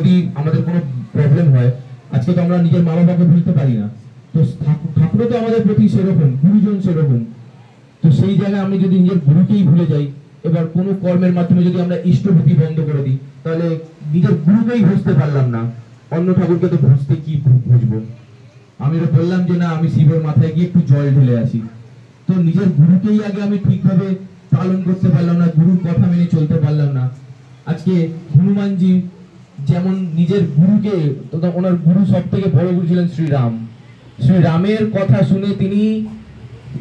যদি আমাদের কোনো প্রবলেম হয়, আজকে তো আমরা নিজের মা বাবাকে ভুলতে পারি না, তো ঠাকুরও তো আমাদের প্রতি সেরকম, গুরুজন সেরকম। তো সেই জায়গায় আমি যদি নিজের গুরুকেই ভুলে যাই, এবার কোনো কর্মের মাধ্যমে যদি আমরা ইষ্টভূতি বন্ধ করে দিই, তাহলে নিজের গুরুকেই বুঝতে পারলাম না, অন্য ঠাকুরকে তো বুঝতে কি বুঝবো। আমি তো বললাম যে না, আমি শিবের মাথায় গিয়ে একটু জল ঢেলে আসি, তো নিজের গুরুকেই আগে আমি ঠিকভাবে পালন করতে পারলাম না, গুরুর কথা মেনে চলতে পারলাম না। আজকে হনুমানজি যেমন নিজের গুরুকে, ওনার গুরু সব থেকে বড় গুরু ছিলেন শ্রীরাম, শ্রীরামের কথা শুনে তিনি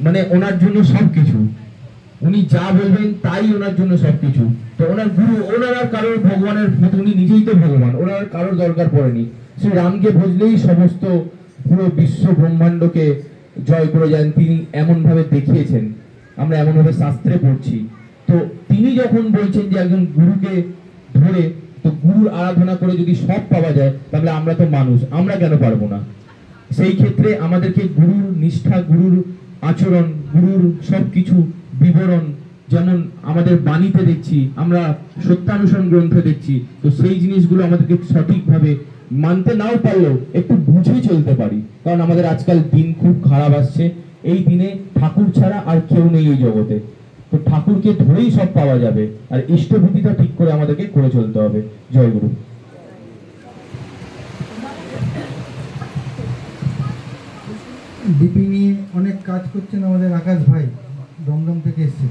মানে ওনার জন্য সবকিছু, উনি যা বলবেন তাই ওনার জন্য সবকিছু। তো ওনার গুরু, ওনার আর কারোর ভগবানের মতো, উনি নিজেই তো ভগবান, ওনার আর কারোর দরকার পড়েনি। শ্রীরামকে বুঝলেই সমস্ত পুরো বিশ্ব ব্রহ্মাণ্ডকে জয় করে যান তিনি, এমন ভাবে দেখিয়েছেন, আমরা এমন ভাবে শাস্ত্রে পড়ছি। তো তিনি যখন বলছেন যে একজন গুরুকে ধরে, তো গুরুর আরাধনা করে যদি সব পাওয়া যায়, তাহলে আমরা তো মানুষ, আমরা কেন পারবো না? সেই ক্ষেত্রে আমাদেরকে গুরুর নিষ্ঠা, গুরুর আচরণ, গুরুর সবকিছু বিবরণ, যেমন আমাদের বাণীতে দেখছি, আমরা সত্যানুসরণ গ্রন্থে দেখছি, তো সেই জিনিসগুলো আমাদেরকে সঠিকভাবে মানতে নাও পারলেও একটু বুঝে চলতে পারি। কারণ আমাদের আজকাল দিন খুব খারাপ আসছে, এই দিনে ঠাকুর ছাড়া আর কেউ নেই এই জগতে, তো ঠাকুরকে ধরেই সব পাওয়া যাবে, আর ইষ্টভূতিটা ঠিক করে আমাদেরকে করে চলতে হবে। জয় গুরু। ডিপি নিয়ে অনেক কাজ করছেন আমাদের আকাশ ভাই, দমদম থেকে এসছে।